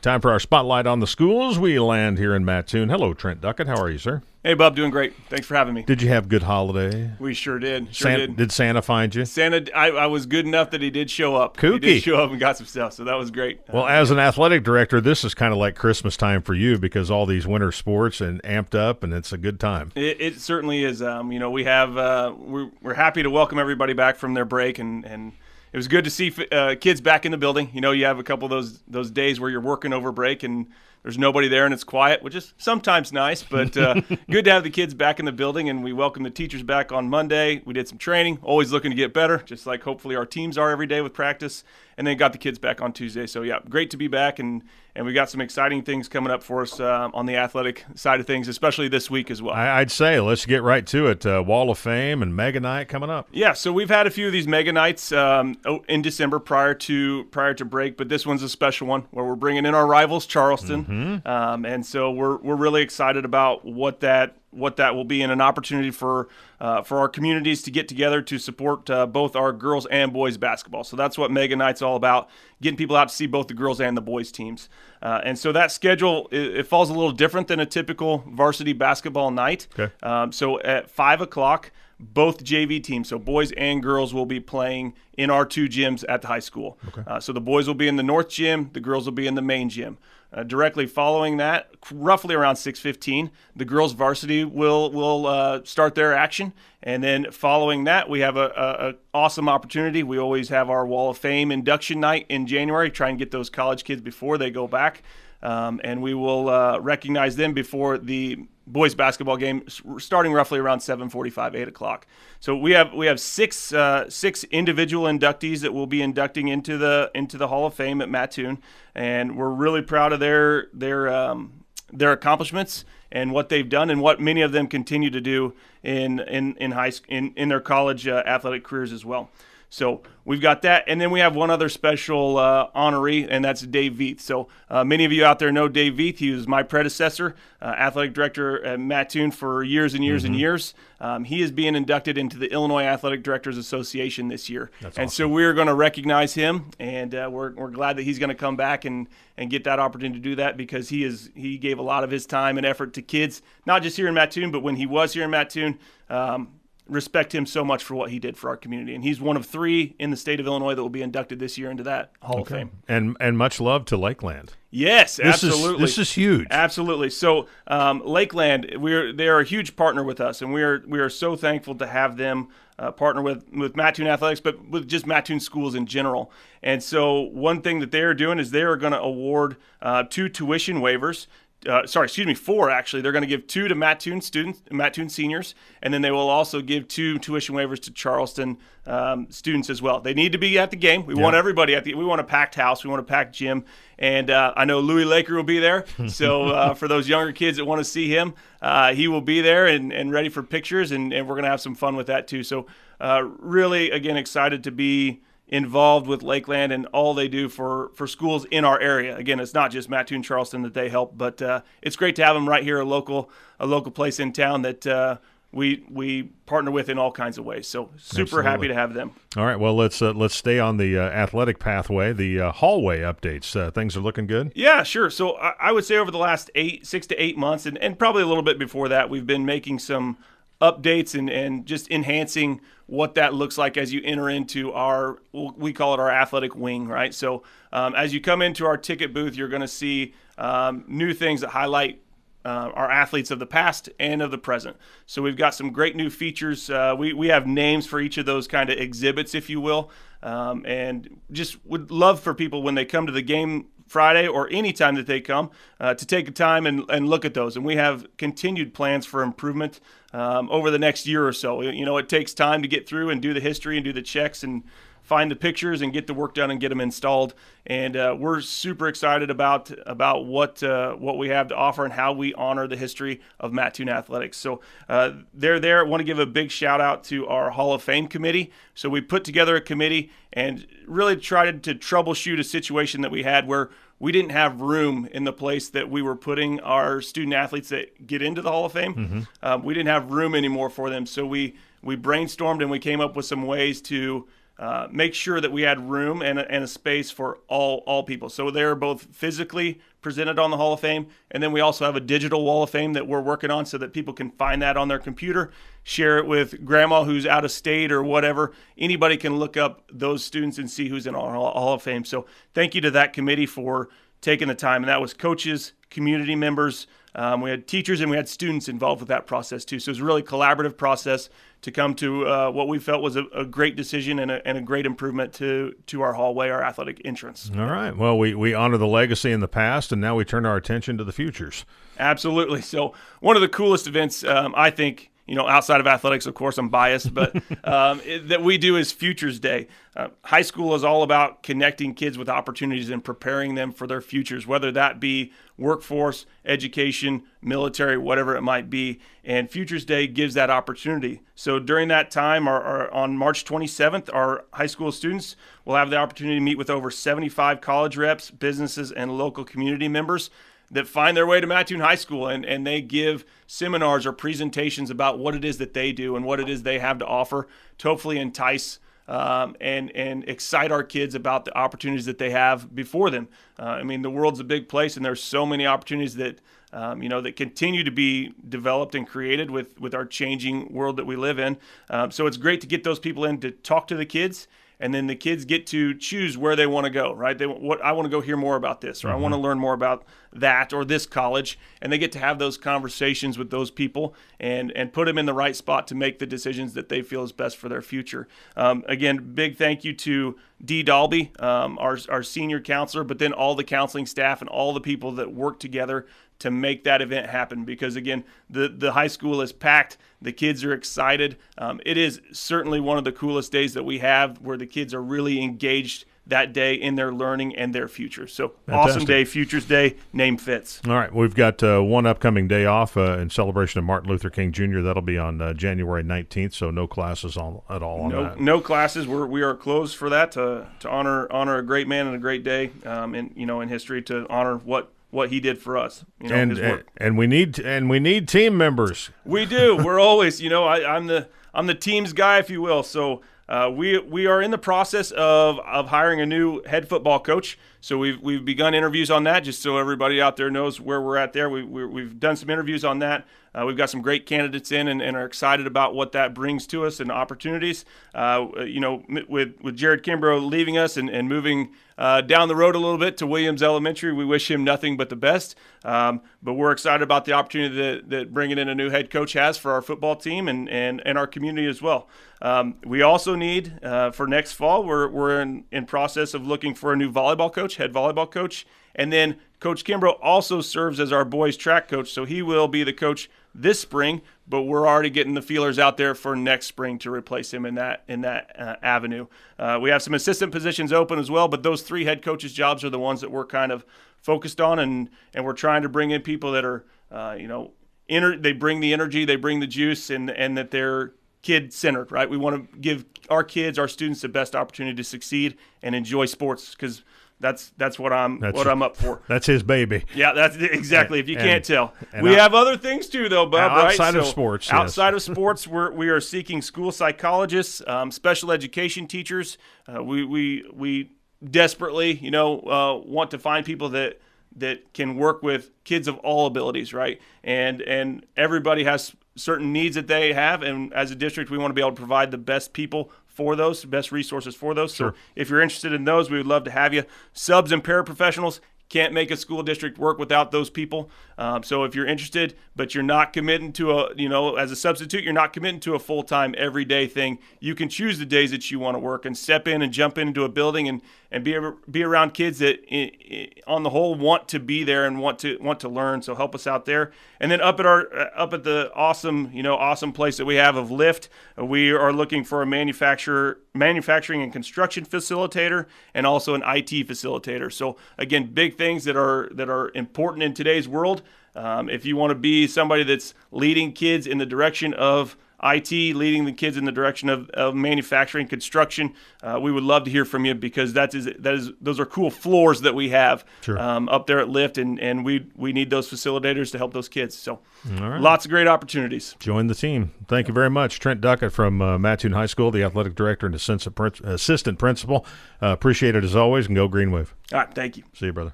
Time for our spotlight on the schools. We land here in Mattoon. Hello, Trent Duckett. How are you, sir? Hey, Bob. Doing great. Thanks for having me. Did you have a good holiday? We sure did. Did Santa find you? Santa, I was good enough that he did show up. Kooky. He did show up and got some stuff, so that was great. Well, as an athletic director, this is kind of like Christmas time for you because all these winter sports and amped up, and it's a good time. It certainly is. We have we're happy to welcome everybody back from their break, and it was good to see kids back in the building. You know, you have a couple of those days where you're working over break and there's nobody there and it's quiet, which is sometimes nice, but good to have the kids back in the building. And we welcome the teachers back on Monday. We did some training, always looking to get better, just like hopefully our teams are every day with practice. And then got the kids back on Tuesday. So, yeah, great to be back. And we got some exciting things coming up for us on the athletic side of things, especially this week as well. I'd say let's get right to it. Wall of Fame and Mega Night coming up. Yeah, so we've had a few of these Mega Nights in December prior to break, but this one's a special one where we're bringing in our rivals, Charleston. And so we're really excited about what that will be, and an opportunity for our communities to get together to support both our girls and boys basketball. So that's what Mega Night's all about, getting people out to see both the girls and the boys teams. And so that schedule, it falls a little different than a typical varsity basketball night. Okay. So at 5 o'clock, both JV teams, so boys and girls, will be playing in our two gyms at the high school. Okay. So the boys will be in the north gym, the girls will be in the main gym. Directly following that, roughly around 6:15, the girls varsity will start their action, and then following that, we have a awesome opportunity. We always have our Wall of Fame induction night in January, try and get those college kids before they go back, and we will recognize them before the boys basketball game, starting roughly around 7:45, 8 o'clock. So we have six individual inductees that will be inducting into the Hall of Fame at Mattoon, and we're really proud of their accomplishments and what they've done and what many of them continue to do in their college athletic careers as well. So we've got that, and then we have one other special honoree, and that's Dave Veith. So many of you out there know Dave Veith. He was my predecessor, athletic director at Mattoon for years and years and years. He is being inducted into the Illinois Athletic Directors Association this year. That's and awesome. so we're going to recognize him, and we're glad that he's going to come back and get that opportunity to do that, because he gave a lot of his time and effort to kids, not just here in Mattoon, but when he was here in Mattoon. Respect him so much for what he did for our community. And he's one of 3 in the state of Illinois that will be inducted this year into that Hall of Fame. And much love to Lakeland. Yes, absolutely. This is huge. Absolutely. So Lakeland, they're a huge partner with us, and we are so thankful to have them partner with Mattoon Athletics, but with just Mattoon schools in general. And so one thing that they're doing is they're going to award 2 tuition waivers. 4 actually. They're going to give 2 to Mattoon students, Mattoon seniors, and then they will also give 2 tuition waivers to Charleston students as well. They need to be at the game. We want everybody we want a packed house. We want a packed gym, and I know Louis Laker will be there. So for those younger kids that want to see him, he will be there and ready for pictures, and we're going to have some fun with that too. So really, again, excited to be involved with Lakeland and all they do for schools in our area. Again, it's not just Mattoon, Charleston that they help, but it's great to have them right here, a local place in town that we partner with in all kinds of ways. So super Absolutely. Happy to have them. All right, well, let's stay on the athletic pathway, the hallway updates. Things are looking good? Yeah, sure. So I would say over the last 6 to 8 months, and probably a little bit before that, we've been making some updates and just enhancing what that looks like as you enter into we call it our athletic wing, right? So as you come into our ticket booth, you're going to see new things that highlight our athletes of the past and of the present. So we've got some great new features. We have names for each of those kind of exhibits, if you will, and just would love for people when they come to the game Friday or any time that they come to take a time and look at those. And we have continued plans for improvement over the next year or so. You know, it takes time to get through and do the history and do the checks and find the pictures and get the work done and get them installed. And we're super excited about what we have to offer and how we honor the history of Mattoon athletics. So they're there. I want to give a big shout out to our Hall of Fame committee. So we put together a committee and really tried to troubleshoot a situation that we had where we didn't have room in the place that we were putting our student athletes that get into the Hall of Fame. We didn't have room anymore for them. So we brainstormed and we came up with some ways to make sure that we had room and a space for all people. So they're both physically presented on the Hall of Fame, and then we also have a digital Wall of Fame that we're working on so that people can find that on their computer, share it with grandma who's out of state or whatever. Anybody can look up those students and see who's in our Hall of Fame. So thank you to that committee for taking the time, and that was coaches, community members. We had teachers and we had students involved with that process too. So it was a really collaborative process to come to what we felt was a great decision and a great improvement to our hallway, our athletic entrance. All right. Well, we honor the legacy in the past, and now we turn our attention to the futures. Absolutely. So one of the coolest events, I think, outside of athletics, of course, I'm biased, but that we do is Futures Day. High school is all about connecting kids with opportunities and preparing them for their futures, whether that be workforce, education, military, whatever it might be. And Futures Day gives that opportunity. So during that time, on March 27th, our high school students will have the opportunity to meet with over 75 college reps, businesses, and local community members that find their way to Mattoon High School, and they give seminars or presentations about what it is that they do and what it is they have to offer to hopefully entice and excite our kids about the opportunities that they have before them. The world's a big place, and there's so many opportunities that that continue to be developed and created with our changing world that we live in. So it's great to get those people in to talk to the kids. And then the kids get to choose where they want to go, right? I want to go hear more about this, or I want to learn more about that or this college. And they get to have those conversations with those people and put them in the right spot to make the decisions that they feel is best for their future. Again, big thank you to Dee Dalby, our senior counselor, but then all the counseling staff and all the people that work together to make that event happen, because again, the high school is packed. The kids are excited. It is certainly one of the coolest days that we have, where the kids are really engaged that day in their learning and their future. So fantastic. Awesome day, Futures Day, name fits. All right, we've got one upcoming day off in celebration of Martin Luther King Jr. That'll be on January 19th, so no classes at all on that. No classes. We are closed for that to honor a great man and a great day in history, to honor what he did for us, his work. And we need team members. We do. We're always, I'm the teams guy, if you will. So we are in the process of hiring a new head football coach. So we've begun interviews on that, just so everybody out there knows where we're at there. We've done some interviews on that. We've got some great candidates in and are excited about what that brings to us and opportunities. With Jared Kimbrough leaving us and moving down the road a little bit to Williams Elementary, we wish him nothing but the best. But we're excited about the opportunity that bringing in a new head coach has for our football team and our community as well. We also need, for next fall, we're in process of looking for a new volleyball coach, head volleyball coach. And then Coach Kimbrough also serves as our boys track coach, so he will be the coach this spring, but we're already getting the feelers out there for next spring to replace him in that avenue. We have some assistant positions open as well, but those three head coaches' jobs are the ones that we're kind of focused on, and we're trying to bring in people that are, they bring the energy, they bring the juice, and that they're kid-centered, right? We want to give our kids, our students, the best opportunity to succeed and enjoy sports, because that's what I'm up for. That's his baby. Yeah, that's exactly. If you can't tell, we have other things too, though, Bub. Outside of sports, outside of sports, we are seeking school psychologists, special education teachers. We desperately, want to find people that can work with kids of all abilities, right? And everybody has certain needs that they have, and as a district, we want to be able to provide the best people for those, best resources for those. Sure. So if you're interested in those, we would love to have you. Subs and paraprofessionals, can't make a school district work without those people. So if you're interested, but you're not committing to as a substitute, you're not committing to a full-time everyday thing, you can choose the days that you want to work and step in and jump into a building and be around kids that on the whole want to be there and want to learn. So help us out there. And then up at the awesome place that we have of Lift, we are looking for a manufacturing and construction facilitator, and also an IT facilitator. So again, big things that are important in today's world. If you want to be somebody that's leading kids in the direction of IT, leading the kids in the direction of manufacturing, construction, we would love to hear from you, because those are cool floors that we have up there at Lift, and we need those facilitators to help those kids. So lots of great opportunities. Join the team. Thank you very much. Trent Duckett from Mattoon High School, the athletic director and assistant principal. Appreciate it as always, and go Green Wave. All right, thank you. See you, brother.